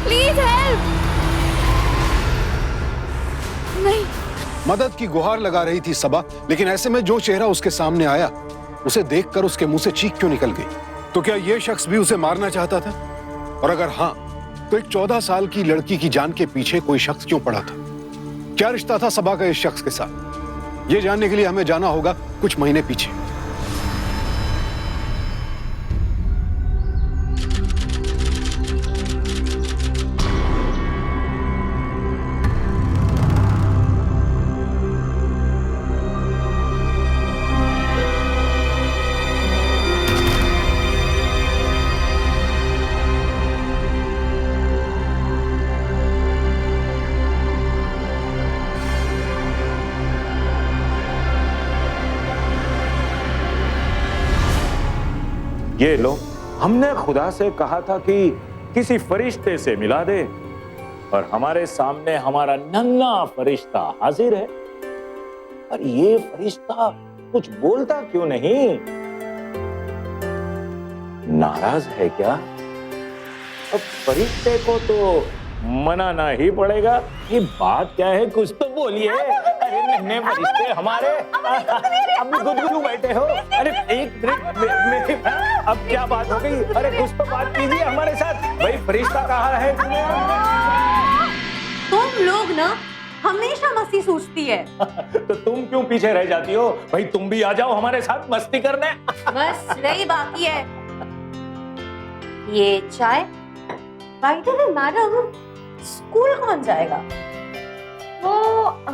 Please help. नहीं। मदद की गुहार लगा रही थी सबा, लेकिन ऐसे में जो चेहरा उसके सामने आया उसे देखकर उसके मुंह से चीख क्यों निकल गई? तो क्या यह शख्स भी उसे मारना चाहता था? और अगर हाँ, तो एक 14 साल की लड़की की जान के पीछे कोई शख्स क्यों पड़ा था? क्या रिश्ता था सबा का इस शख्स के साथ? यह जानने के लिए हमें जाना होगा कुछ महीने पीछे। ये लो, हमने खुदा से कहा था कि किसी फरिश्ते से मिला दे, और हमारे सामने हमारा नन्हा फरिश्ता हाजिर है। और ये फरिश्ता कुछ बोलता क्यों नहीं? नाराज है क्या? अब फरिश्ते को तो मनाना ही पड़ेगा। ये बात क्या है, कुछ तो बोलिए। अरे नन्हे फरिश्ते हमारे, अब गुदगुदू बैठे हो। अरे एक मिनट, अब क्या बात हो गई? अरे कुछ तो बात कीजिए हमारे साथ। भाई फरिश्ता कहाँ है? तुम लोग ना हमेशा मस्ती सोचती है। तो तुम क्यों पीछे रह जाती हो? भाई तुम भी आ जाओ हमारे साथ मस्ती करने। बस रही बाकी है ये चाय। By the way madam, school कौन जाएगा? वो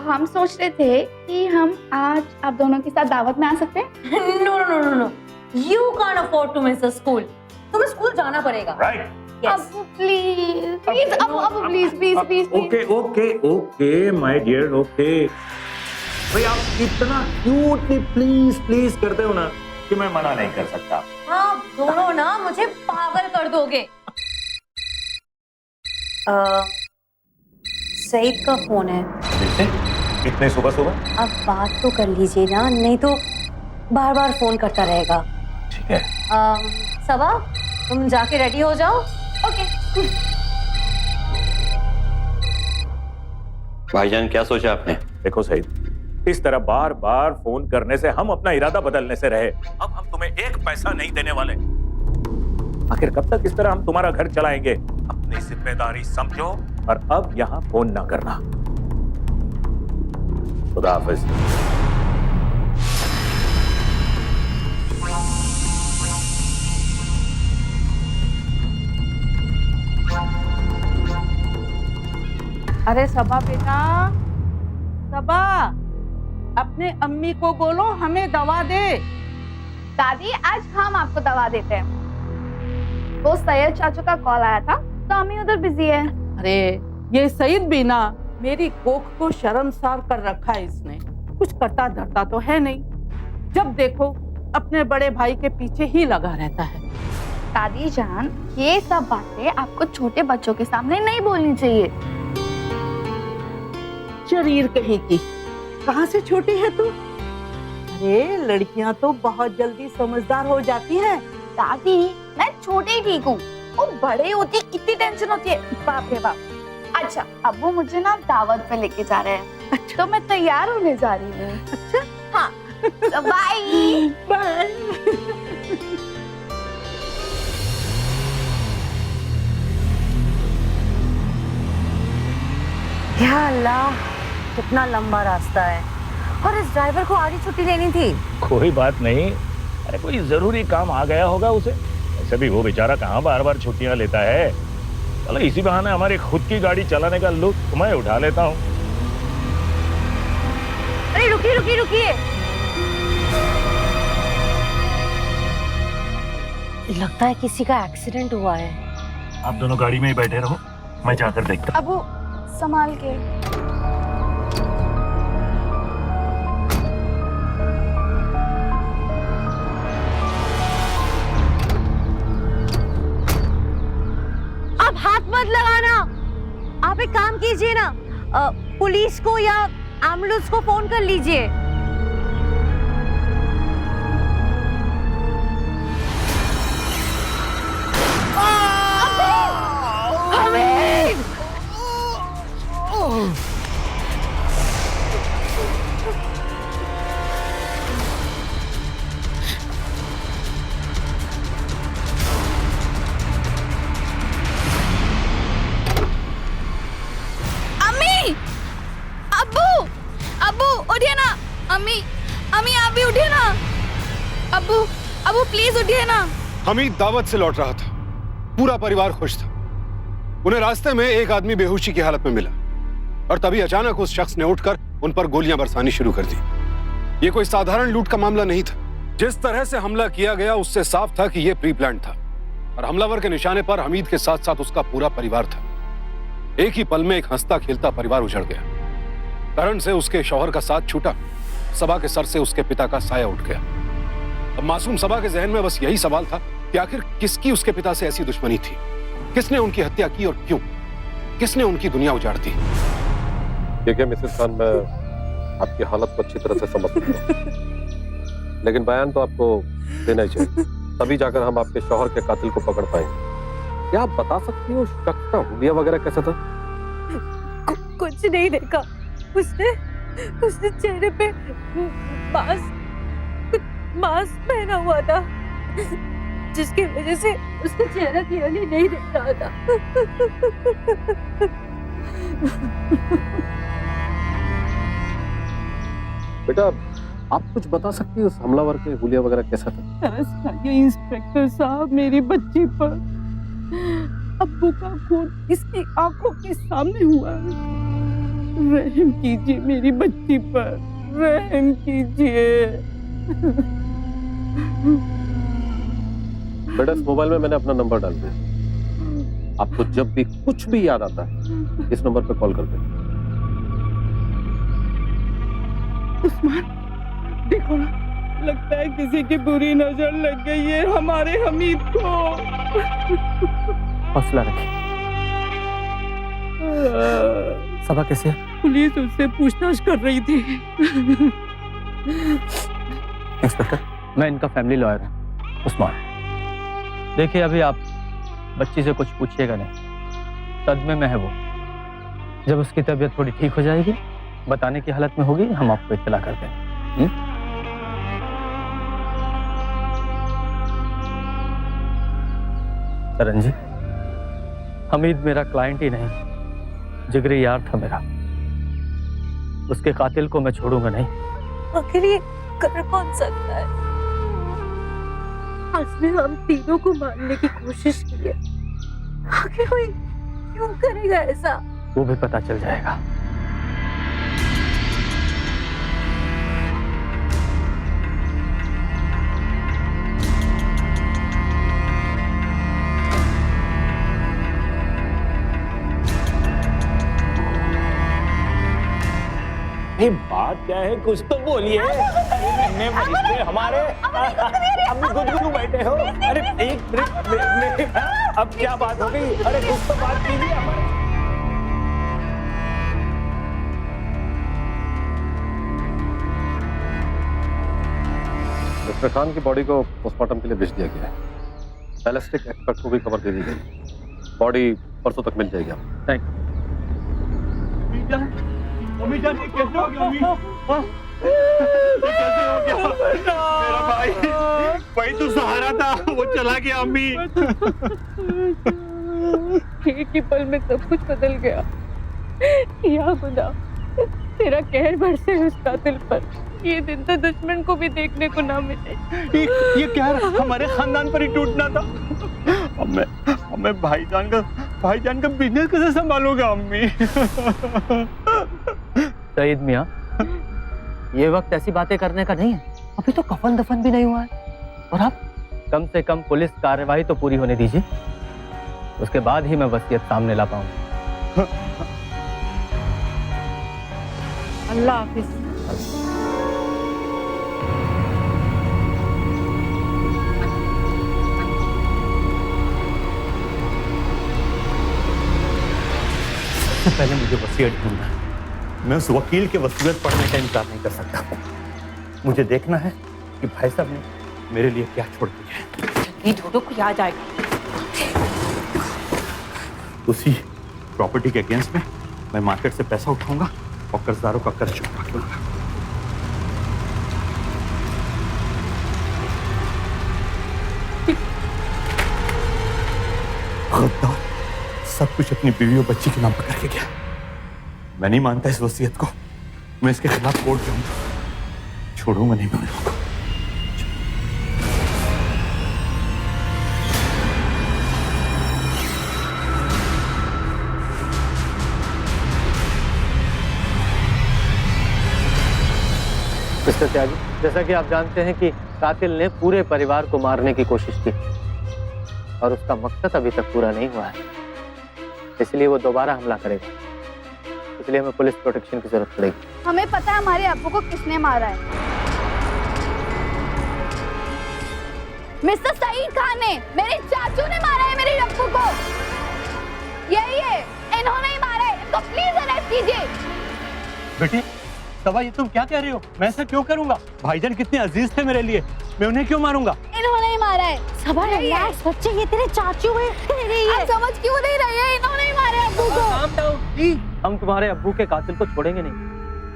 हम सोच रहे थे कि हम आज आप दोनों के साथ दावत में आ सकते हैं। No no no no, you can't afford to miss the school. तुम्हें स्कूल जाना पड़ेगा। Right. Abu please please, Abu please please please. Okay okay okay my dear, okay. भाई आप इतना क्यूटली प्लीज प्लीज करते हो ना कि मैं मना नहीं कर सकता। हाँ दोनों ना मुझे पागल कर दोगे। सईद का फोन है। इतने सुबह सुबह? अब बात तो कर लीजिए ना, नहीं तो बार बार फोन करता रहेगा। ठीक है। सबा तुम जाके रेडी हो जाओ। ओके। भाईजान क्या सोचा आपने? देखो सईद, इस तरह बार बार फोन करने से हम अपना इरादा बदलने से रहे। अब हम तुम्हें एक पैसा नहीं देने वाले। आखिर कब तक इस तरह हम तुम्हारा घर चलाएंगे? अपनी जिम्मेदारी समझो और अब यहां फोन ना करना। खुदा हाफिज। अरे सबा बेटा, सबा अपने अम्मी को बोलो हमें दवा दे। दादी आज हम आपको दवा देते हैं। वो सैयद चाचू का कॉल आया था तो अम्मी उधर बिजी है। अरे ये सईद भी ना मेरी कोख को शर्मसार कर रखा है इसने। कुछ करता धरता तो है नहीं, जब देखो अपने बड़े भाई के पीछे ही लगा रहता है। दादी जान, ये सब बातें आपको छोटे बच्चों के सामने नहीं बोलनी चाहिए। शरीर कहीं की, कहाँ से छोटी है तू? अरे लड़कियां तो बहुत जल्दी समझदार हो जाती हैं। दादी मैं छोटे ही ठीक हूँ, वो बड़े होती कितनी टेंशन होती है, बाप रे बाप। अच्छा अब वो मुझे ना दावत पे लेके जा रहे हैं। अच्छा तो मैं तैयार होने जा रही हूँ। अच्छा हाँ तो बाय बाय। या अल्लाह, कितना लंबा रास्ता है और इस ड्राइवर को आधी छुट्टी लेनी थी। कोई बात नहीं, अरे कोई जरूरी काम आ गया होगा उसे। ऐसे भी वो बेचारा कहाँ बार बार छुट्टियां लेता है। चलो इसी बहाने हमारी खुद की गाड़ी चलाने का लुत्फ मैं उठा लेता हूँ। अरे रुकिए रुकिए रुकिए, लगता है किसी का एक्सीडेंट हुआ है। आप दोनों गाड़ी में ही बैठे रहो, मैं जाकर देखता हूँ। अब वो संभाल के। आप हाथ मत लगाना। आप एक काम कीजिए ना, पुलिस को या एम्बुलेंस को फोन कर लीजिए। हमें अब्बू अब्बू प्लीज उठिए ना। हमीद दावत से लौट रहा था, पूरा परिवार खुश था। उन्हें रास्ते में एक आदमी बेहोशी की हालत में मिला और तभी अचानक उस शख्स ने उठकर उन पर गोलियां बरसानी शुरू कर दी। ये कोई साधारण लूट का मामला नहीं था। जिस तरह से हमला किया गया उससे साफ था कि यह प्री प्लान था और हमलावर के निशाने पर हमीद के साथ साथ उसका पूरा परिवार था। एक ही पल में एक हंसता खेलता परिवार उजड़ गया। करण से उसके शौहर का साथ छूटा, सबा के सर से उसके पिता का साया उठ गया। अब मासूम सबा के जहन में बस यही सवाल था कि आखिर किसकी उसके पिता से ऐसी दुश्मनी थी, किसने उनकी हत्या की और क्यों, किसने उनकी दुनिया उजाड़ दी। देखिए मिसेस खान, मैं आपकी हालत को अच्छी तरह से समझ सकता हूँ, लेकिन बयान तो आपको देना ही चाहिए, तभी जाकर हम आपके शौहर के कातिल को पकड़ पाएंगे। क्या आप बता सकती हो शख्स का हुलिया वगैरह कैसा था? कुछ नहीं देखा। उसने चेहरे पे मास्क पहना हुआ था, जिसकी वजह से उसका चेहरा क्लियरली नहीं दिख रहा था। बेटा, आप कुछ बता सकती हो उस हमलावर के हुलिया वगैरह कैसा था? ये इंस्पेक्टर साहब, मेरी बच्ची पर अब्बू का खून इसकी आंखों के सामने हुआ है। रहम कीजिए मेरी बच्ची पर, रहम कीजिए। बेटा, इस मोबाइल में मैंने अपना नंबर डाल दिया। आपको जब भी कुछ भी याद आता है इस नंबर पे कॉल कर दें। उस्मान, देखो ना, लगता है किसी की बुरी नजर लग गई है हमारे हमीद को। हौसला रखिए। सबा कैसे है? पुलिस उससे पूछताछ कर रही थी। इंस्पेक्टर, मैं इनका फैमिली लॉयर हूँ, उस्मान। देखिए, अभी आप बच्ची से कुछ पूछिएगा नहीं, सदमे में है वो। जब उसकी तबीयत थोड़ी ठीक हो जाएगी, बताने की हालत में होगी, हम आपको इत्तला कर देंगे। करण जी, हमीद मेरा क्लाइंट ही नहीं, जिगरी यार था मेरा। उसके कातिल को मैं छोड़ूंगा नहीं। आखिर ये कर कौन सकता है? उसने हम तीनों को मारने की कोशिश की है। आखिर कोई क्यों करेगा ऐसा? वो भी पता चल जाएगा। ये बात क्या है, कुछ तो बोलिए। अरे नन्हे फरिश्ते हमारे, अब गुदगुदू बैठे हो। अरे एक मिनट, अब क्या बात हो गई? अरे कुछ तो बात कीजिए हमारे। मिस्टर खान की बॉडी को पोस्टमार्टम के लिए भेज दिया गया है। बैलिस्टिक एक्सपर्ट को भी खबर दे दी गई। बॉडी परसों तक मिल जाएगी आपको। Thank you. अम्मी जान, ये कैसे हो गया? अम्मी, ये कैसे हो गया? मेरा भाई तो सहारा था, वो चला गया। अम्मी, एक ही पल में सब कुछ बदल गया। या खुदा, तेरा कहर बरसे उस कातिल पर। ये दिन तो दुश्मन को भी देखने को ना मिले। ये कहर हमारे खानदान पर ही टूटना था। अब मैं भाईजान का बिजनेस कैसे संभालूंगा? अम्मी, सईद मियाँ, ये वक्त ऐसी बातें करने का नहीं है। अभी तो कफन दफन भी नहीं हुआ है। और आप कम से कम पुलिस कार्रवाई तो पूरी होने दीजिए, उसके बाद ही मैं वसीयत सामने ला पाऊंगा। अल्लाह हाफिज। सबसे पहले मुझे वसीयत ढूंढना है। मैं उस वकील के वसीयत पढ़ने का इनकार नहीं कर सकता। मुझे देखना है कि भाई साहब ने मेरे लिए क्या छोड़ दिया है। ये ढूंढो, कोई आ जाएगा। उसी प्रॉपर्टी के अगेंस्ट में मैं मार्केट से पैसा उठाऊंगा और कर्जदारों का कर्ज चुका दूंगा। गद्दार सब कुछ अपनी बीवी और बच्ची के नाम पर करके गया। मैं नहीं मानता इस वसीयत को। मैं इसके खिलाफ कोर्ट जाऊंगा, छोड़ूंगा नहीं मैं उन लोगों को। मिस्टर त्यागी, जैसा कि आप जानते हैं कि कातिल ने पूरे परिवार को मारने की कोशिश की और उसका मकसद अभी तक पूरा नहीं हुआ है, इसलिए वो दोबारा हमला करेगा। इसलिए हमें पुलिस प्रोटेक्शन की जरूरत पड़ेगी। हमें पता है हमारे अब्बू को किसने मारा है। मिस्टर सईद खान ने, मेरे चाचू ने मारा है मेरे अब्बू को। यही है, इन्होंने ही मारा है। इनको प्लीज अरेस्ट कीजिए। बेटी सबा, ये तुम क्या कह रही हो? मैं ऐसा क्यों करूंगा? भाईजान कितने अजीज थे मेरे लिए, मैं उन्हें क्यों मारूंगा? इन्होंने ही मारा है। सबा रिलैक्स बच्चे, ये तेरे चाचू हैं। कह रही है आप समझ क्यों नहीं रहे हैं? इन्होंने ही मारा है अब्बू को। हम तुम्हारे अब्बू के कातिल को छोड़ेंगे नहीं।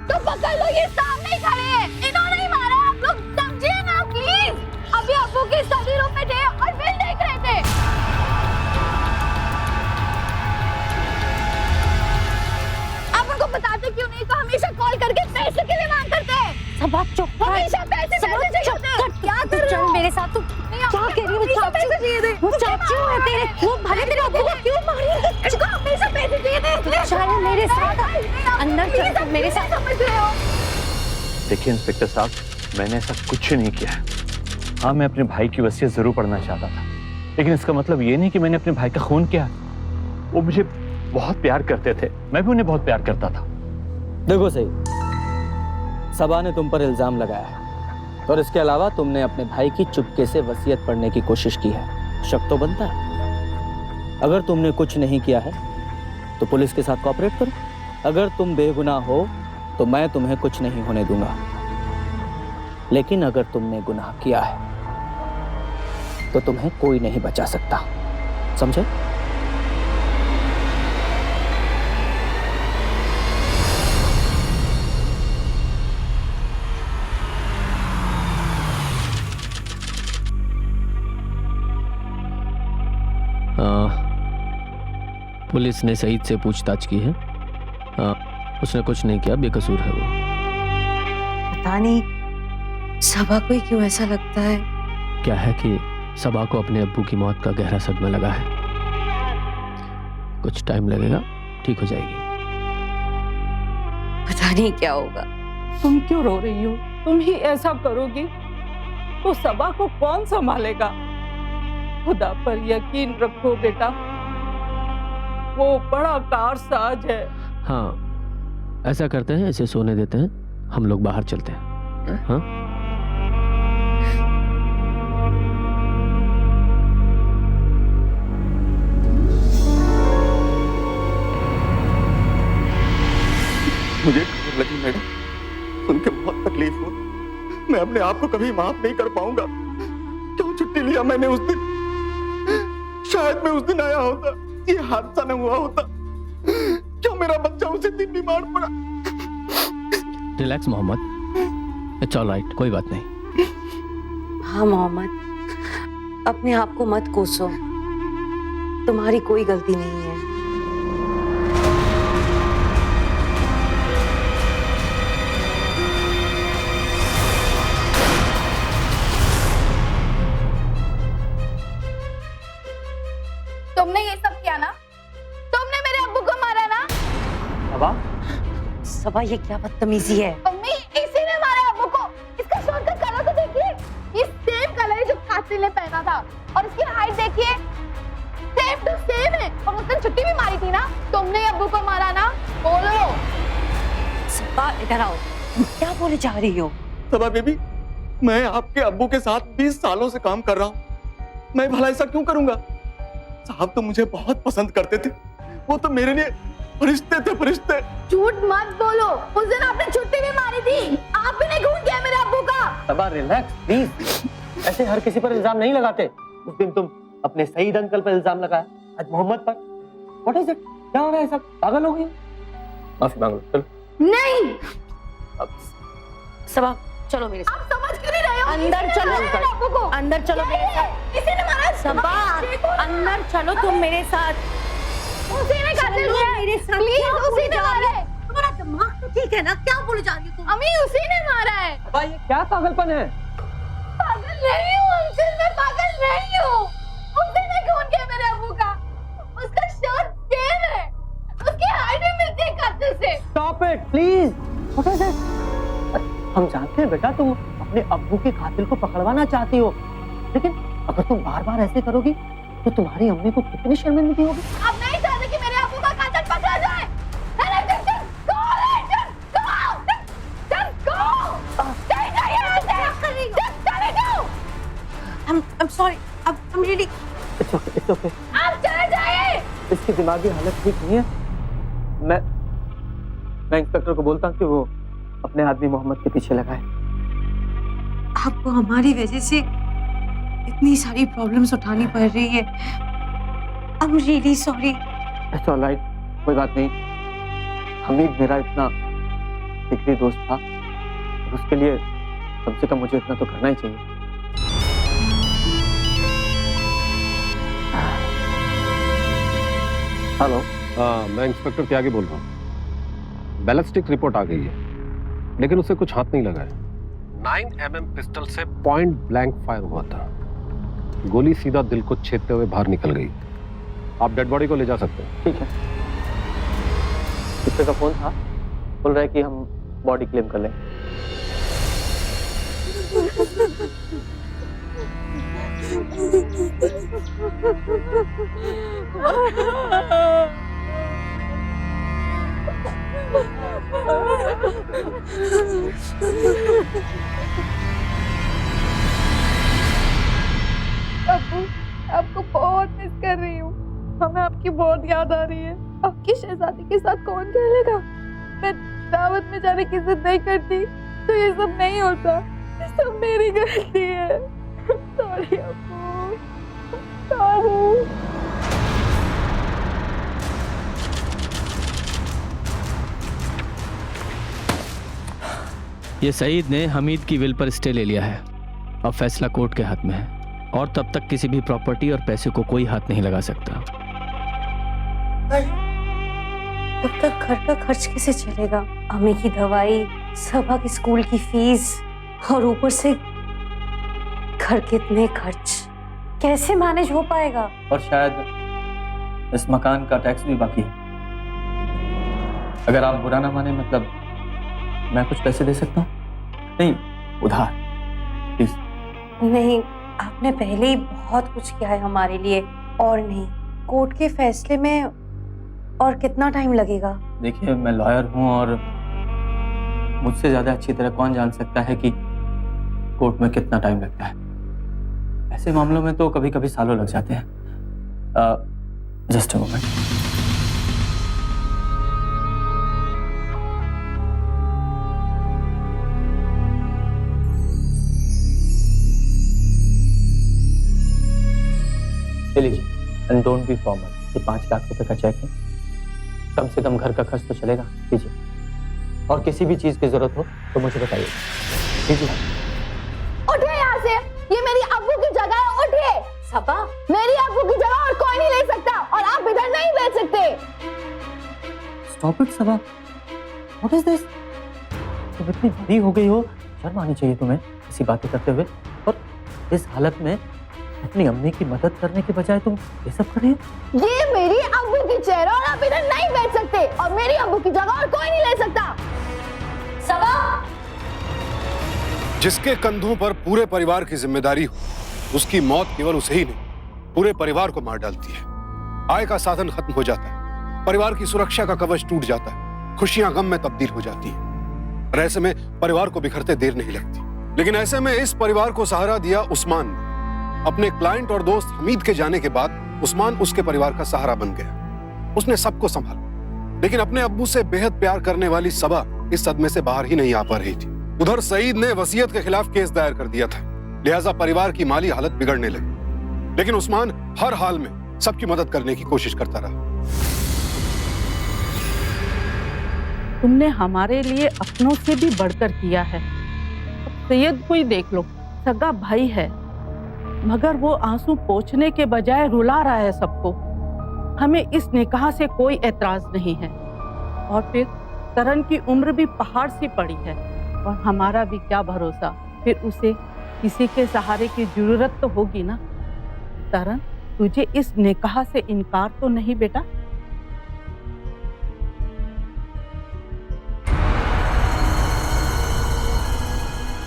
तो पकड़ लो, ये सामने ही खड़े हैं। इन्होंने ही मारा है। आप लोग समझिए ना प्लीज। अभी अब्बू के स्टडी रूम में थे और फिल्म देख रहे थे। आप उनको बताते क्यों नहीं? तो हमेशा कॉल करके पैसे के लिए मांग करते हैं। सबा चुप कर। हमेशा पैसे चाहिए होते हैं। क्या कर रहे चल हो? मेरे साथ। तू क्या कह रही है? वो चाचू है तेरे। वो भले तेरे अब्बू को क्यों मारेंगे? इसको हमेशा पैसे चाहिए थे इसलिए। चल मेरे साथ अंदर चल, तू मेरे साथ। समझ रहे हो? देखिए इंस्पेक्टर साहब, मैंने ऐसा कुछ नहीं किया है। हाँ, मैं अपने भाई की वसीयत जरूर पढ़ना चाहता था, लेकिन इसका मतलब ये नहीं कि मैंने अपने भाई का खून किया। वो मुझे बहुत प्यार करते थे, मैं भी उन्हें बहुत प्यार करता था। देखो सही, सबा ने तुम पर इल्जाम लगाया है और इसके अलावा तुमने अपने भाई की चुपके से वसीयत पढ़ने की कोशिश की है। शक तो बनता है। अगर तुमने कुछ नहीं किया है तो पुलिस के साथ कोऑपरेट करो। अगर तुम बेगुनाह हो तो मैं तुम्हें कुछ नहीं होने दूंगा, लेकिन अगर तुमने गुनाह किया है तो तुम्हें कोई नहीं बचा सकता, समझे? पुलिस ने सईद से पूछताछ की है। उसने कुछ नहीं किया, बेकसूर है वो। पता नहीं सबा को ही क्यों ऐसा लगता है। क्या है कि सबा को अपने अब्बू की मौत का गहरा सदमा लगा है। कुछ टाइम लगेगा, ठीक हो जाएगी। पता नहीं क्या होगा। तुम क्यों रो रही हो? तुम ही ऐसा करोगी तो सबा को कौन संभालेगा? खुदा पर यकीन रखो बेटा, वो बड़ा कारसाज है। हाँ, ऐसा करते हैं, इसे सोने देते हैं, हम लोग बाहर चलते हैं। हाँ? मुझे खबर लगी मैडम, सुन के बहुत तकलीफ हुआ। मैं अपने आप को कभी माफ नहीं कर पाऊंगा। क्यों छुट्टी लिया मैंने उस दिन? शायद मैं उस दिन आया होता, ये हादसा न हुआ होता। क्यों मेरा बच्चा उसी दिन बीमार पड़ा? Relax Mohammed, it's all right, कोई बात नहीं। हाँ मोहम्मद, अपने आप को मत कोसो, तुम्हारी कोई गलती नहीं है। तुमने ये सब किया ना? तुमने मेरे अब्बू को मारा ना? सबा, सबा ये क्या बदतमीजी है? मम्मी, इसी ने मारा अब्बू को। इसका शर्ट का कलर तो देखिए, ये सेम कलर है जो कातिल ने पहना था, और इसकी हाइट देखिए, सेम टू सेम है। और उसने छुट्टी भी मारी थी ना? तुमने अब्बू को मारा ना? बोलो। सबा इधर आओ, क्या बोले जा रही हो? सबा बेबी, मैं आपके अब्बू के साथ 20 सालों से काम कर रहा हूँ। मैं भला ऐसा क्यों करूंगा? साहब तो मुझे बहुत पसंद करते थे, वो तो मेरे लिए फरिश्ते थे, फरिश्ते। झूठ मत बोलो, उस दिन आपने छुट्टी भी मारी थी। आपने खून किया मेरे अब्बू का। सबा रिलैक्स प्लीज, ऐसे हर किसी पर इल्जाम नहीं लगाते। उस दिन तुम अपने सईद अंकल पर इल्जाम लगाया, आज मोहम्मद पर। What is it? क्या हो रहा है? सब पागल हो गई? माफी मांग लो, चलो। नहीं, सबा चलो मेरे साथ। आप समझ क्यों नहीं रहे हो? अंदर चलो, अब्बू को अंदर चलो मेरे साथ। इसी ने मारा। सबा अंदर चलो तुम मेरे साथ। उसी ने कातिल किया मेरे साथ। प्लीज, क्या उसी बोले ने जा रही मारा हो? है। तुम्हारा दिमाग तो ठीक है ना? क्या बोले जा रही हो तुम? अम्मी, उसी ने मारा है। सबा, ये क्या पागलपन है? पागल नहीं हूँ अंकल, मैं पागल नहीं हूँ। उसी ने खून किया मेरे अब्बू का। उसका शर्ट सेम है, उसकी हाइट भी मिलती है कातिल से। Stop it please. What is it? हम जानते हैं बेटा तुम अपने अब्बू के कातिल को पकड़वाना चाहती हो, लेकिन अगर तुम बार बार ऐसे करोगी तो तुम्हारी अम्मी को कितनी शर्मिंदगी होगी। अब नहीं चाहते कि मेरे अब्बू का कातिल पकड़ा जाए। I'm sorry. I'm really. It's okay. आप चले जाइए। इसकी दिमागी हालत ठीक नहीं है। मैं इंस्पेक्टर को बोलता हूँ कि वो अपने आदमी मोहम्मद के पीछे लगाए। आपको हमारी वजह से इतनी सारी प्रॉब्लम्स उठानी पड़ रही है। I'm really sorry. It's all right. कोई बात नहीं। हमीद मेरा इतना जिगरी दोस्त था, उसके लिए कम से कम मुझे इतना तो करना ही चाहिए। हेलो। मैं इंस्पेक्टर त्यागी बोल रहा हूँ। बैलिस्टिक रिपोर्ट आ गई है, लेकिन उसे कुछ हाथ नहीं लगा है। 9mm पिस्टल से पॉइंट ब्लैंक फायर हुआ था। गोली सीधा दिल को छेदते हुए बाहर निकल गई। आप डेड बॉडी को ले जा सकते हैं। ठीक है। किसी का फोन था, बोल रहा है कि हम बॉडी क्लेम कर लें। अब्बू, आपको बहुत मिस कर रही हूँ। हमें आपकी बहुत याद आ रही है। आपकी शहजादी के साथ कौन खेलेगा? मैं दावत में जाने की जिद नहीं करती तो ये सब नहीं होता। ये सब मेरी गलती है। सॉरी अब्बू, सॉरी। ये सईद ने हमीद की विल पर स्टे ले लिया है। अब फैसला कोर्ट के हाथ में है और तब तक किसी भी प्रॉपर्टी और पैसे को कोई हाथ नहीं लगा सकता। तब तक घर का खर्च कैसे चलेगा? अम्मी की दवाई, सबा की स्कूल की फीस और ऊपर से घर के इतने खर्च कैसे मैनेज हो पाएगा? और शायद इस मकान का टैक्स भी बाकी है। अगर आप बुरा ना माने, मतलब मैं कुछ पैसे दे सकता हूँ? नहीं, उधार प्लीज। नहीं, आपने पहले ही बहुत कुछ किया है हमारे लिए, और नहीं, कोर्ट के फैसले में और कितना टाइम लगेगा? देखिए, मैं लॉयर हूँ और मुझसे ज्यादा अच्छी तरह कौन जान सकता है कि कोर्ट में कितना टाइम लगता है। ऐसे मामलों में तो कभी कभी सालों लग जाते हैं। Just a moment. लीजिए, एंड डोंट बी फॉर्मल। ये 5 लाख रुपए का चेक है, कम से कम घर का खर्च तो चलेगा। लीजिए, और किसी भी चीज की जरूरत हो तो मुझे बताइए। लीजिए। उठिए यहाँ से, ये मेरी अब्बू की जगह है। उठिए। सबा, मेरी अब्बू की जगह और कोई नहीं ले सकता, और आप इधर नहीं बैठ सकते। Stop it Saba. What is this? तुम इतनी बड़ी हो गई हो, शर्म आनी चाहिए तुम्हें ऐसी बातें करते हुए। और इस हालत में अपनी अम्मी की मदद करने के बजाय तुम ये सब कर रही हो। ये मेरी अब्बू की चेयर है और आप इधर नहीं बैठ सकते, और मेरी अब्बू की जगह और कोई नहीं ले सकता। सबा, जिसके कंधों पर पूरे परिवार की जिम्मेदारी हो, उसकी मौत केवल उसे ही नहीं, पूरे परिवार को मार डालती है। आय का साधन खत्म हो जाता है, परिवार की सुरक्षा का कवच टूट जाता है, खुशियां गम में तब्दील हो जाती हैं। और ऐसे में परिवार को बिखरते देर नहीं लगती। लेकिन ऐसे में इस परिवार को सहारा दिया उस्मान ने। अपने क्लाइंट और दोस्त हमीद के जाने के बाद उस्मान उसके परिवार का सहारा बन गया। उसने सबको संभाला, लेकिन अपने अब्बू से बेहद प्यार करने वाली सबा इस सदमे से बाहर ही नहीं आ पा रही थी। उधर सईद ने वसीयत के खिलाफ केस दायर कर दिया था, लिहाजा परिवार की माली हालत बिगड़ने लगी। लेकिन उस्मान हर हाल में सबकी मदद करने की कोशिश करता रहा। तुमने हमारे लिए अपनों से भी बढ़कर किया है। सैयद को ही देख लो, सगा भाई है, मगर वो आंसू पोंछने के बजाय रुला रहा है सबको। हमें इस निकाह से कोई एतराज नहीं है। और फिर करण की उम्र भी पहाड़ सी पड़ी है, और हमारा भी क्या भरोसा, फिर उसे किसी के सहारे की जरूरत तो होगी ना। करण, तुझे इस निकाह से इनकार तो नहीं बेटा?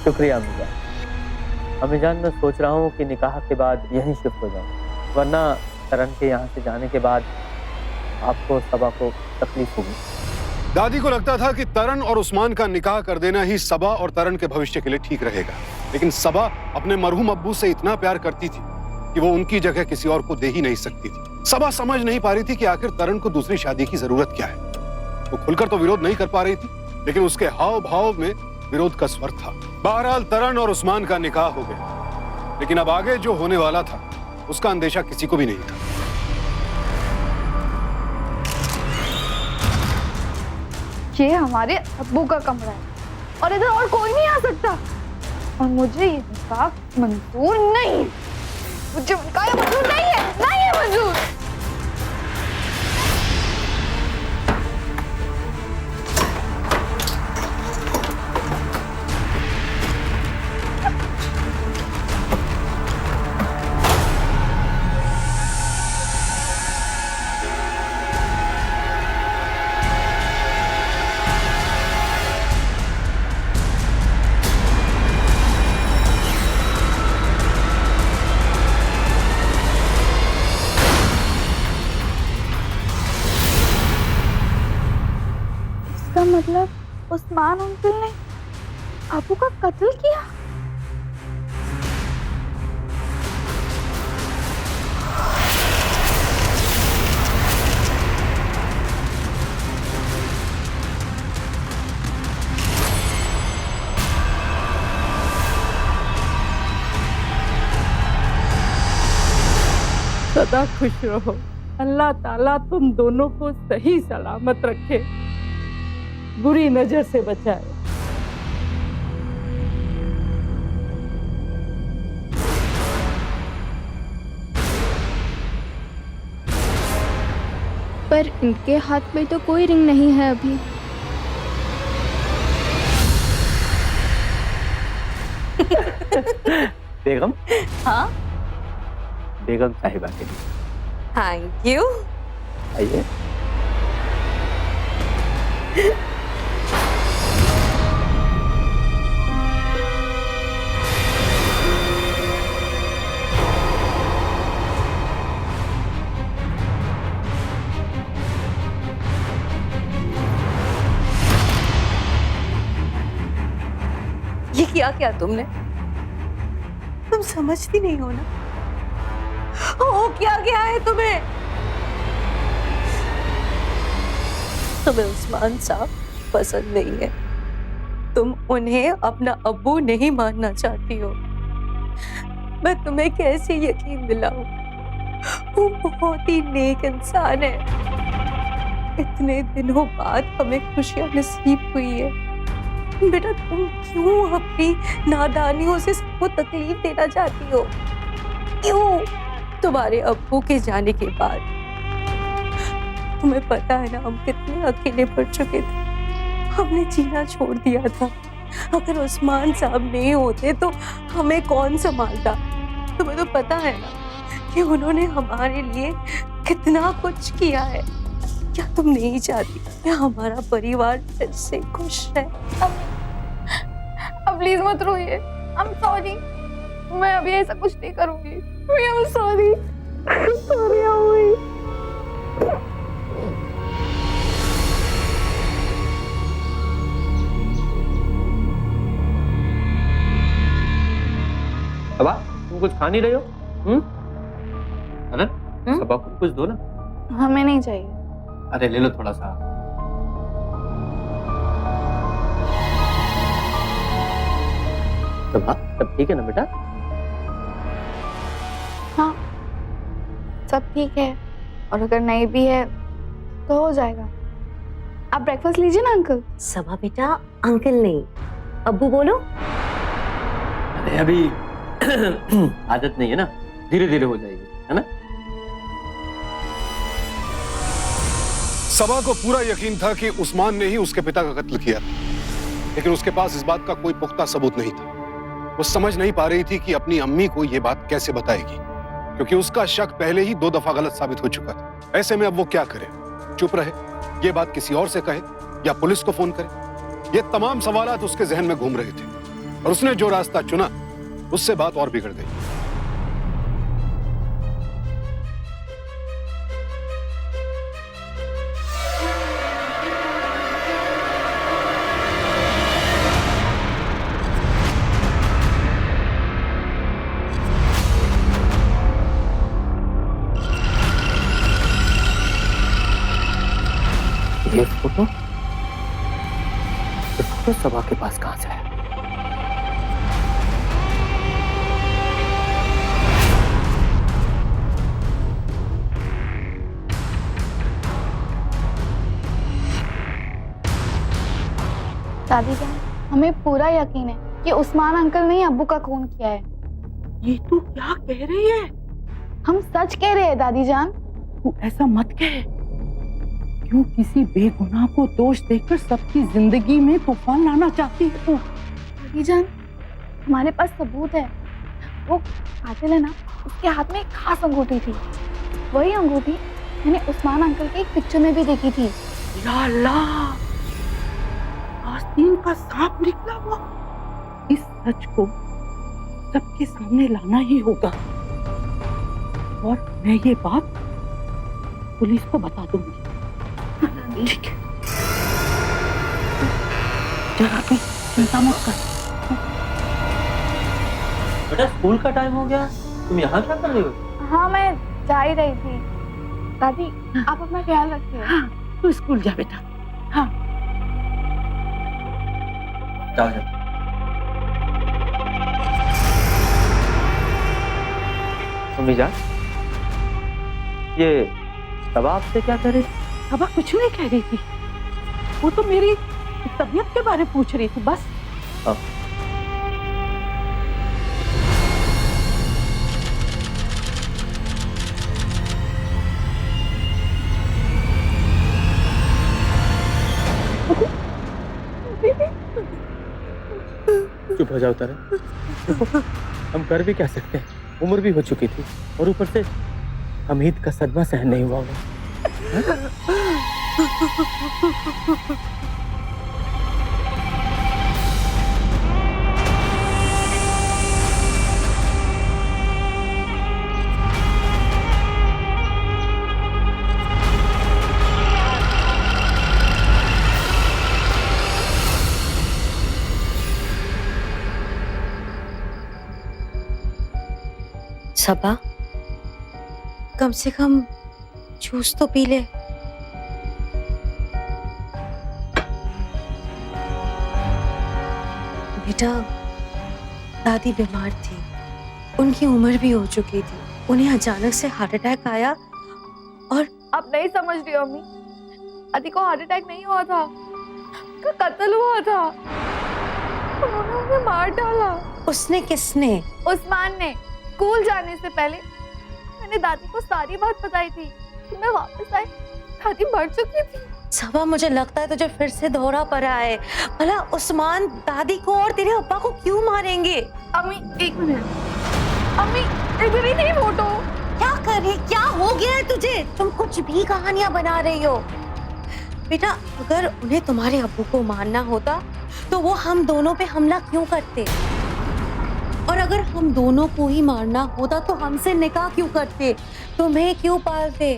शुक्रिया अम्मीजान। अम्मीजान, मैं सोच रहा हूँ कि निकाह के बाद यहीं शिफ्ट हो जाऊँ, वरना तरण के यहाँ से जाने के बाद आपको सबा को तकलीफ होगी। दादी को लगता था कि तरण और उस्मान का निकाह कर देना ही सबा और तरण के भविष्य के लिए ठीक रहेगा, लेकिन सबा अपने मरहूम अब्बू से इतना प्यार करती थी कि वो उनकी जगह किसी और को दे ही नहीं सकती थी। सबा समझ नहीं पा रही थी कि आखिर तरण को दूसरी शादी की जरूरत क्या है। वो खुलकर तो विरोध नहीं कर पा रही थी, लेकिन उसके हाव भाव में विरोध का स्वर था। बहरहाल तरण और उस्मान का निकाह हो गया, लेकिन अब आगे जो होने वाला था उसका अंदेशा किसी को भी नहीं था। ये हमारे अब्बू का कमरा है और इधर और कोई नहीं आ सकता, और मुझे ये निकाह मंजूर नहीं है। मुझे निकाह मंजूर नहीं है, नहीं है मंजूर। इसका मतलब उस्मान अंकल ने अबू का कत्ल किया। सदा खुश रहो। अल्लाह ताला तुम दोनों को सही सलामत रखे, बुरी नजर से बचाए। पर इनके हाथ में तो कोई रिंग नहीं है अभी। बेगम, हाँ, बेगम साहिबा के लिए थैंक यू। आइए। ये किया क्या तुमने? तुम समझती नहीं हो ना? हो क्या गया है तुम्हें? तुम्हें उस्मान साहब पसंद नहीं है, तुम उन्हें अपना अब्बू नहीं मानना चाहती हो। मैं तुम्हें कैसे यकीन दिलाऊं? वो बहुत ही नेक इंसान है। इतने दिनों बाद हमें खुशियां नसीब हुई है। बेटा, तुम क्यों अपनी नादानियों से सबको तकलीफ देना चाहती हो? क्यों? तुम्हारे अब्बू के जाने के बाद तुम्हें पता है ना, हम कितने अकेले पड़ चुके थे। हमने जीना छोड़ दिया था। अगर उस्मान साहब नहीं होते तो हमें कौन संभालता? तुम्हें तो पता है ना कि उन्होंने हमारे लिए कितना कुछ किया है। क्या तुम नहीं चाहती कि हमारा परिवार फिर से खुश है? अब प्लीज मत रोइए। आई एम सॉरी, मैं अभी ऐसा कुछ नहीं करूंगी। आई एम सॉरी, सॉरी अम्मी। सबा, तुम कुछ खा नहीं रहे हो? अरे सबा को कुछ दो ना। हमें नहीं चाहिए। अरे ले लो थोड़ा सा। सबा, सब ठीक है ना बेटा? हाँ, सब ठीक है, और अगर नहीं भी है तो हो जाएगा। आप ब्रेकफास्ट लीजिए ना अंकल। सबा बेटा, अंकल नहीं, अब्बू बोलो। अरे अभी आदत नहीं है ना, धीरे धीरे हो जाएगी, है ना? सबा को पूरा यकीन था कि उस्मान ने ही उसके पिता का कत्ल किया, लेकिन उसके पास इस बात का कोई पुख्ता सबूत नहीं था। वो समझ नहीं पा रही थी कि अपनी अम्मी को यह बात कैसे बताएगी, क्योंकि उसका शक पहले ही 2 दफा गलत साबित हो चुका था। ऐसे में अब वो क्या करे? चुप रहे, ये बात किसी और से कहे, या पुलिस को फोन करे? ये तमाम सवालात उसके जहन में घूम रहे थे। और उसने जो रास्ता चुना उससे बात और बिगड़ गई। ये फोटो सभा के पास कहां से है? दादी जान, हमें पूरा यकीन है कि उस्मान अंकल ने ही अब्बू का खून किया है। ये तू क्या कह रही है? हम सच कह रहे हैं दादी जान। तू ऐसा मत कह। क्यों किसी बेगुनाह को दोष देकर सबकी जिंदगी में तूफान लाना चाहती है तू? दादी जान, हमारे पास सबूत है। वो कातिल है ना, उसके हाथ में एक खास अंगूठी थी। वही अंगूठी मैंने उस्मान अंकल के एक पिक्चर में भी देखी थी। या अल्लाह, आस्तीन का सांप निकला हुआ। इस सच को सबके सामने लाना ही होगा और मैं ये बात पुलिस को बता दूंगी। ठीक है, जरा भी चिंता मत कर। बेटा स्कूल का टाइम हो गया, तुम यहाँ क्या कर रही हो? हाँ, मैं जा ही रही थी। दादी, आप अपना ख्याल रखिए। हाँ, तू स्कूल जा बेटा। हाँ, जाओ जाओ। मम्मी जान, ये सभा आपसे क्या कर रही थी? सभा कुछ नहीं कह रही थी। वो तो मेरी तबीयत के बारे में पूछ रही थी बस। चुप हो जाओ तारा। देखो, हम कर भी क्या सकते हैं, उम्र भी हो चुकी थी और ऊपर से हमीद का सदमा सहन नहीं हुआ होगा। सबा, कम से कम जूस तो पी ले। बेटा, दादी बीमार थी, उनकी उम्र भी हो चुकी थी। उन्हें अचानक से हार्ट अटैक आया और आप नहीं समझ रही हो अम्मी, दादी को हार्ट अटैक नहीं हुआ था, उसका कत्ल हुआ था। उन्होंने उन्हें मार डाला। उसने? किसने? उस्मान ने। स्कूल जाने से पहले मैंने दादी को सारी बात बताई थी कि मैं वापस आई, दादी मर चुकी थी। सबा, मुझे लगता है तुझे फिर से दौरा पड़ा है। भला उस्मान दादी को और तेरे अब्बा को क्यों मारेंगे? अम्मी एक मिनट, अम्मी इधर ही नहीं फोटो। क्या कर रही? क्या हो गया है तुझे? तुम कुछ भी कहानियां बना रही हो। बेटा, अगर उन्हें तुम्हारे अब्बू को मारना होता तो वो हम दोनों पे हमला क्यों करते? और अगर हम दोनों को ही मारना होता तो हमसे निकाह क्यों करते? तुम्हें क्यों पालते?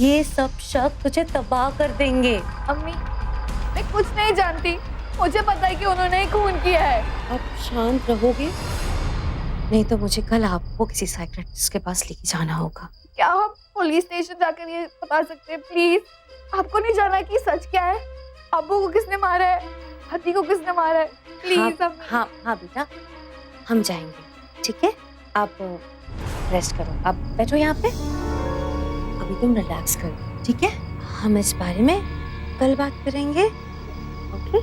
ये सब शक तुझे तबाह कर देंगे। अम्मी, मैं कुछ नहीं जानती, मुझे पता है कि उन्होंने ही खून किया है। अब शांत रहोगे? नहीं तो मुझे कल आपको किसी साइकियाट्रिस्ट के पास लेके जाना होगा। क्या हम पुलिस स्टेशन जाकर ये बता सकते हैं? प्लीज, आपको नहीं जाना कि सच क्या है, अब्बू को किसने मारा है, हती को किसने मारा है? प्लीज। हाँ बेटा, हम जाएंगे, ठीक है? आप रेस्ट करो, आप बैठो यहाँ पे, अभी तुम रिलैक्स करो, ठीक है? हम इस बारे में कल बात करेंगे, ओके?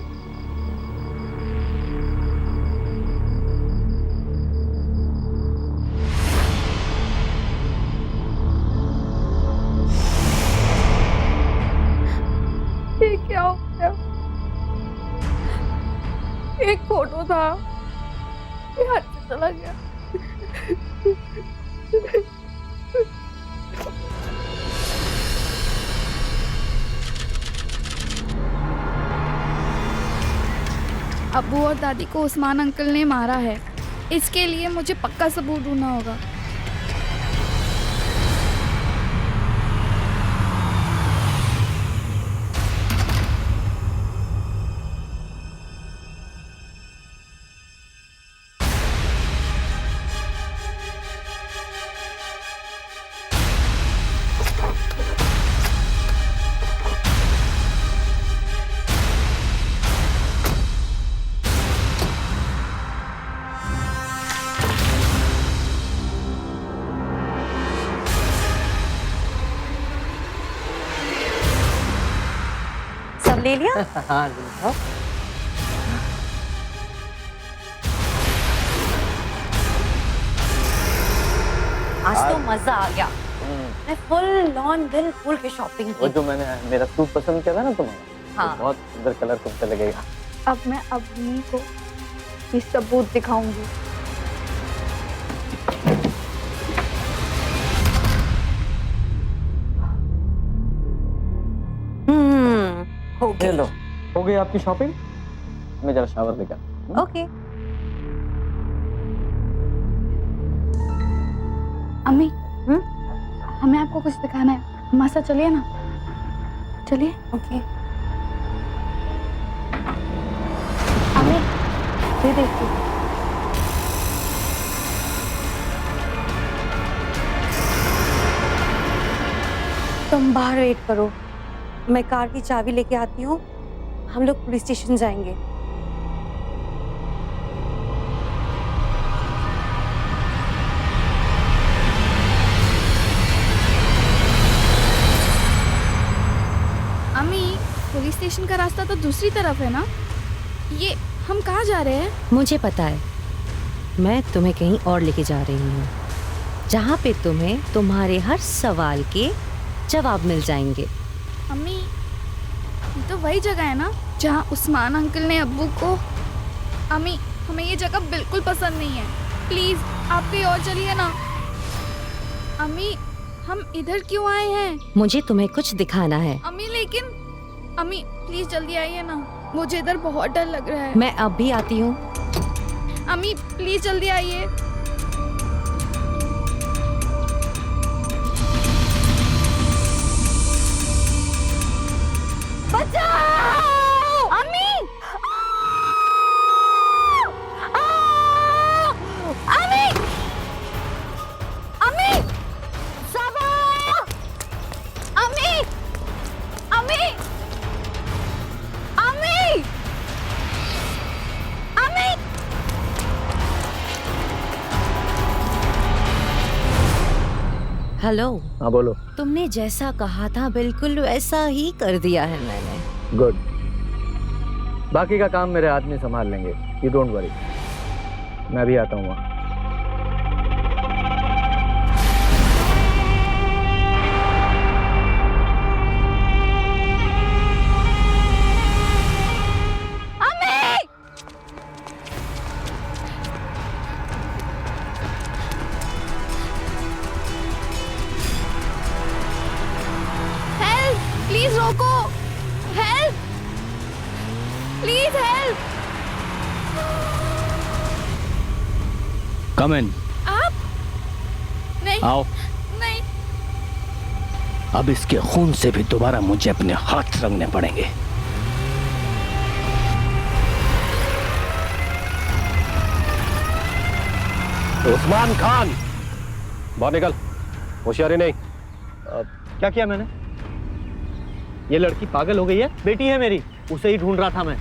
ये क्या हो गया? एक फोटो था, ये हाथ से चला गया। अब्बू और दादी को उस्मान अंकल ने मारा है। इसके लिए मुझे पक्का सबूत ढूंढना होगा। ले लिया? हाँ, आज तो मजा आ गया। मैं फुल ऑन दिल खोल के शॉपिंग वो की। जो मैंने मेरा सूट पसंद किया था ना तुम्हें, हाँ। वो बहुत सुंदर कलर तुमसे लगेगा। अब मैं अब्बू को ये सबूत दिखाऊंगी। हो ले गया। लो, हो गई आपकी शॉपिंग? मैं जरा शावर लेकर। ओके। अम्मी, हमें आपको कुछ दिखाना है, हमारे साथ चलिए ना। चलिए। ओके। अम्मी, ये देखिए। तुम बाहर वेट करो, मैं कार की चाबी लेके आती हूँ। हम लोग पुलिस स्टेशन जाएंगे। अम्मी, पुलिस स्टेशन का रास्ता तो दूसरी तरफ है ना? ये हम कहाँ जा रहे हैं? मुझे पता है, मैं तुम्हें कहीं और लेके जा रही हूँ, जहाँ पे तुम्हें तुम्हारे हर सवाल के जवाब मिल जाएंगे। अम्मी, ये तो वही जगह है ना जहाँ उस्मान अंकल ने अब्बू को। अम्मी, हमें ये जगह बिल्कुल पसंद नहीं है, प्लीज आप कहीं और चलिए ना। अम्मी, हम इधर क्यों आए हैं? मुझे तुम्हें कुछ दिखाना है। अम्मी लेकिन, अम्मी प्लीज जल्दी आइए ना, मुझे इधर बहुत डर लग रहा है। मैं अब भी आती हूँ। अम्मी प्लीज जल्दी आइए। बचाओ! अम्मी! अम्मी! अम्मी! सबा! अम्मी! अम्मी! अम्मी! अम्मी! हेलो। हाँ बोलो। तुमने जैसा कहा था बिल्कुल वैसा ही कर दिया है मैंने। गुड। बाकी का काम मेरे आदमी संभाल लेंगे, यू डोंट वरी। मैं भी आता हूँ वहाँ। प्लीज रोको, हेल्प, प्लीज हेल्प। कम इन। आप नहीं, आओ। नहीं। अब इसके खून से भी दोबारा मुझे अपने हाथ रंगने पड़ेंगे। उस्मान खान, बाहर निकल। होशियारी नहीं। क्या किया मैंने? ये लड़की पागल हो गई है, बेटी है मेरी, उसे ही ढूंढ रहा था मैं।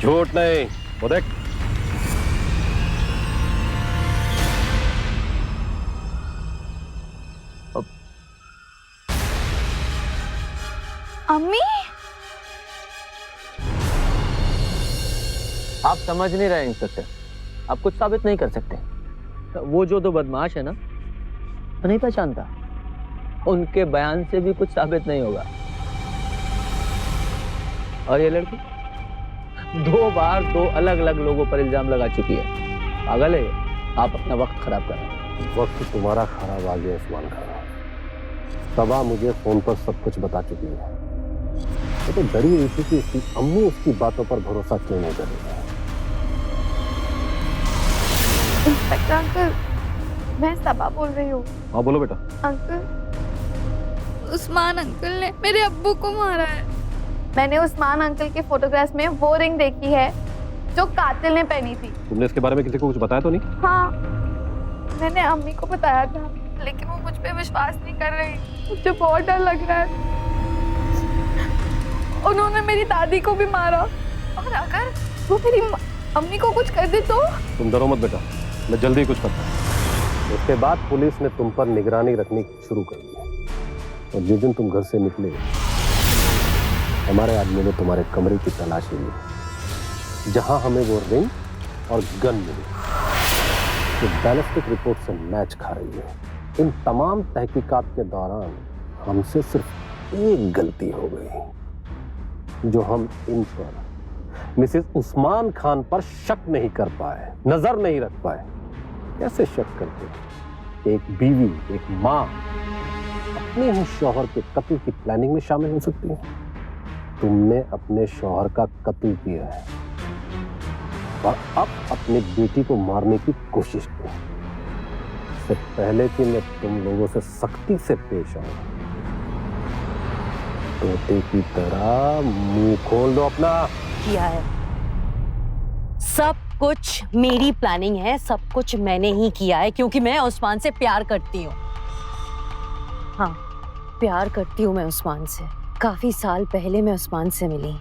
झूठ नहीं, वो देख। अम्मी, आप समझ नहीं रहे इंस्पेक्टर, आप कुछ साबित नहीं कर सकते। वो जो दो बदमाश है ना, तो नहीं पहचानता, उनके बयान से भी कुछ साबित नहीं होगा। और ये लड़की 2 बार 2 अलग अलग लोगों पर इल्जाम लगा चुकी है। पागल है ये। आप अपना वक्त खराब कर रहे हैं। वक्त तुम्हारा खराब आ गया उस्मान खान। सबा मुझे फोन पर सब कुछ बता चुकी है। वो तो डरी हुई थी कि उसकी अम्मू उसकी बातों पर भरोसा क्यों नहीं कर रही है। इंस्पेक्टर अंकल, मैं सबा बोल रही हूँ। हाँ बोलो बेटा। अंकल, उस्मान अंकल ने मेरे अब्बू को मारा है। मैंने उस्मान अंकल के फोटोग्राफ्स में वो रिंग देखी है जो कातिल ने पहनी थी। तुमने इसके बारे में किसी को कुछ बताया तो नहीं? हाँ, मैंने अम्मी को बताया था, लेकिन वो मुझ पे विश्वास नहीं कर रही। मुझे बहुत डर लग रहा है। उन्होंने मेरी दादी को भी मारा, और अगर वो मेरी अम्मी को कुछ कर दे तो? तुम डरो मत बेटा, मैं जल्दी कुछ करता हूँ। उसके बाद पुलिस ने तुम पर निगरानी रखनी शुरू कर दी, और जिस दिन तुम घर से निकले हमारे आदमी ने तुम्हारे कमरे की तलाशी ली, जहां हमें वो रिंग और गन मिली जो बैलिस्टिक रिपोर्ट से मैच खा रही है। इन तमाम तहकीकात के दौरान हमसे सिर्फ एक गलती हो गई, जो हम इन पर मिसेस उस्मान खान पर शक नहीं कर पाए, नजर नहीं रख पाए। कैसे शक करते एक बीवी, एक माँ अपने ही शौहर के कत्ल की प्लानिंग में शामिल हो सकती है? तुमने अपने शौहर का कत्ल किया है और अब अपनी बेटी को मारने की कोशिश की। इससे पहले कि मैं तुम लोगों से सख्ती से पेश आऊं, तोते की तरह मुंह खोल दो अपना। किया है, सब कुछ मेरी प्लानिंग है, सब कुछ मैंने ही किया है, क्योंकि मैं उस्मान से प्यार करती हूँ। हाँ, प्यार करती हूँ मैं उस्मान से। काफी साल पहले मैं उस्मान से मिली,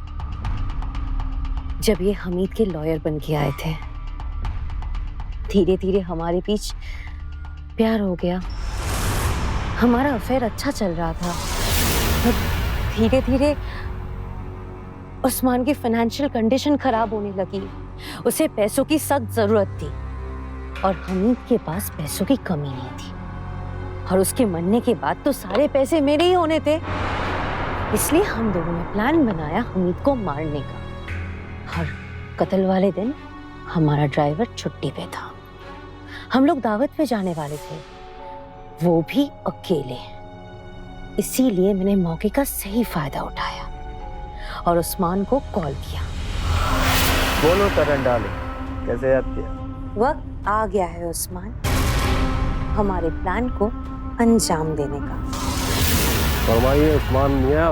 जब ये हमीद के लॉयर बन के आए थे। धीरे धीरे हमारे बीच प्यार हो गया, हमारा अफेयर अच्छा चल रहा था। धीरे धीरे उस्मान की फाइनेंशियल कंडीशन खराब होने लगी, उसे पैसों की सख्त जरूरत थी और हमीद के पास पैसों की कमी नहीं थी, और उसके मरने के बाद तो सारे पैसे मेरे ही होने थे। इसलिए हम दोनों ने प्लान बनाया हमीद को मारने का। हर कत्ल वाले दिन हमारा ड्राइवर छुट्टी पे था, हम लोग दावत पे जाने वाले थे, वो भी अकेले। इसीलिए मैंने मौके का सही फायदा उठाया और उस्मान को कॉल किया। बोलो तरन डार्लिंग, कैसे याद किया? वक्त आ गया है उस्मान, हमारे प्लान को अंजाम देने का। फरमाइए उस्मान मियां,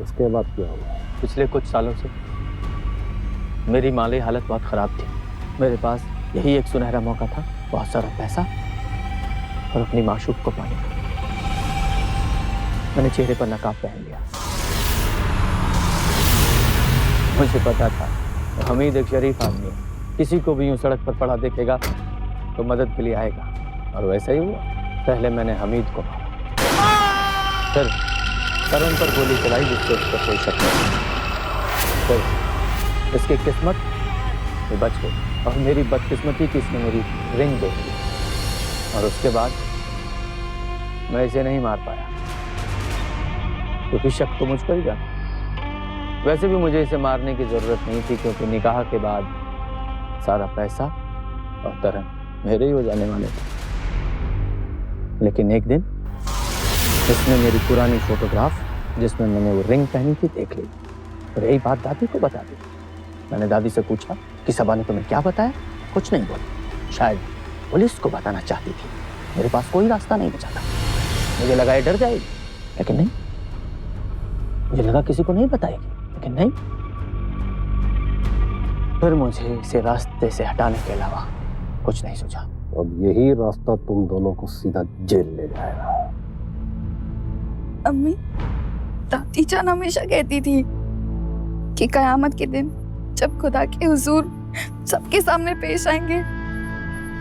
उसके बाद क्या हुआ? पिछले कुछ सालों से मेरी माली हालत बहुत खराब थी। मेरे पास यही एक सुनहरा मौका था, बहुत सारा पैसा और अपनी माशूक को पाने का। मैंने चेहरे पर नकाब पहन लिया। मुझे पता था हमीद एक शरीफ आदमी है, किसी को भी यूं सड़क पर पड़ा देखेगा तो मदद के लिए आएगा, और वैसा ही हुआ। पहले मैंने हमीद को मारा, फिर तरन पर गोली चलाई जिससे उस पर कोई शक नहीं। फिर इसकी किस्मत ये बच गई, और मेरी बदकिस्मती की इसने मेरी रिंग देख ली, और उसके बाद मैं इसे नहीं मार पाया, क्योंकि शक तो मुझ पर ही जाता। वैसे भी मुझे इसे मारने की जरूरत नहीं थी, क्योंकि निकाह के बाद सारा पैसा और तरन मेरे ही हो जाने वाले थे। लेकिन एक दिन इसने मेरी पुरानी फोटोग्राफ जिसमें मैंने वो रिंग पहनी थी देख ली, और यही बात दादी को बता दी। मैंने दादी से पूछा कि सबा ने तुम्हें क्या बताया? कुछ नहीं बोली, शायद पुलिस को बताना चाहती थी। मेरे पास कोई रास्ता नहीं बचा था, मुझे लगा ये डर जाएगी, लेकिन नहीं। मुझे लगा किसी को नहीं बताएगी, लेकिन नहीं। फिर मुझे इसे रास्ते से हटाने के अलावा कुछ नहीं सूझा। अब यही रास्ता तुम दोनों को सीधा जेल ले जाएगा। अम्मी, दादी जान हमेशा कहती थी कि कयामत के दिन जब खुदा के हुजूर सबके सामने पेश आएंगे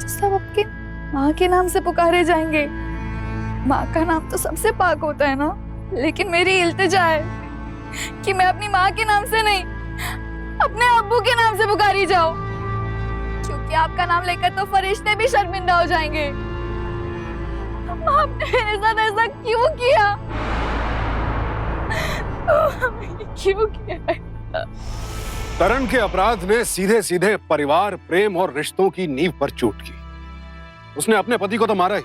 तो सब आपके माँ के नाम से पुकारे जाएंगे। माँ का नाम तो सबसे पाक होता है ना, लेकिन मेरी इल्तिजा है कि मैं अपनी माँ के नाम से नहीं, अपने अब्बू के नाम से पुकारी जाऊं, क्योंकि आपका नाम लेकर तो फरिश्ते भी शर्मिंदा हो जाएंगे। आपने मेरे साथ ऐसा क्यों किया? क्यों किया? तरन के अपराध ने सीधे सीधे परिवार, प्रेम और रिश्तों की नींव पर चोट की। उसने अपने पति को तो मारा ही,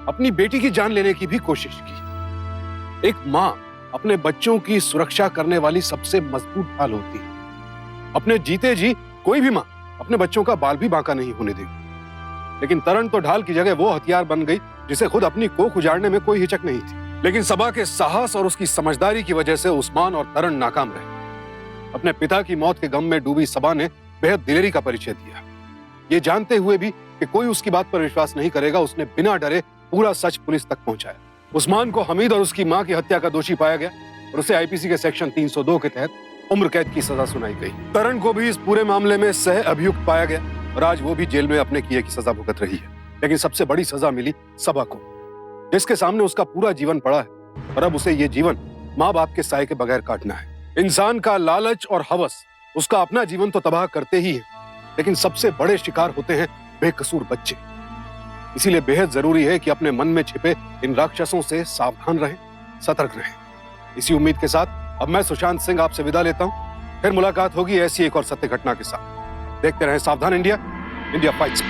अपनी बेटी की जान लेने की भी कोशिश की। एक माँ अपने बच्चों की सुरक्षा करने वाली सबसे मजबूत ढाल होती है। अपने जीते जी कोई भी मां अपने बच्चों का बाल भी बांका नहीं होने देगी, लेकिन तरण तो ढाल की जगह वो हथियार बन गई जिसे खुद अपनी कोख उजाड़ने में कोई हिचक नहीं थी। लेकिन सबा के साहस और उसकी समझदारी की वजह से उस्मान और तरण नाकाम रहे। अपने पिता की मौत के गम में डूबी सबा ने बेहद दिलेरी का परिचय दिया। ये जानते हुए भी कि कोई उसकी बात पर विश्वास नहीं करेगा, उसने बिना डरे पूरा सच पुलिस तक पहुंचाया। उस्मान को हमीद और उसकी मां की हत्या का दोषी पाया गया और उसे आईपीसी के सेक्शन 302 के तहत उम्र कैद की सजा सुनाई गई। तरण को भी इस पूरे मामले में सह अभियुक्त पाया गया और आज वो भी जेल में अपने किए की सजा भुगत रही है। लेकिन सबसे बड़ी सजा मिली सबा को, जिसके सामने उसका पूरा जीवन पड़ा है और अब उसे ये जीवन माँ बाप के साए के बगैर काटना है। इंसान का लालच और हवस उसका अपना जीवन तो तबाह करते ही है, लेकिन सबसे बड़े शिकार होते हैं बेकसूर बच्चे। इसीलिए बेहद जरूरी है कि अपने मन में छिपे इन राक्षसों से सावधान रहें, सतर्क रहें। इसी उम्मीद के साथ अब मैं सुशांत सिंह आपसे विदा लेता हूं। फिर मुलाकात होगी ऐसी एक और सत्य घटना के साथ। देखते रहें सावधान इंडिया, इंडिया फाइट्स।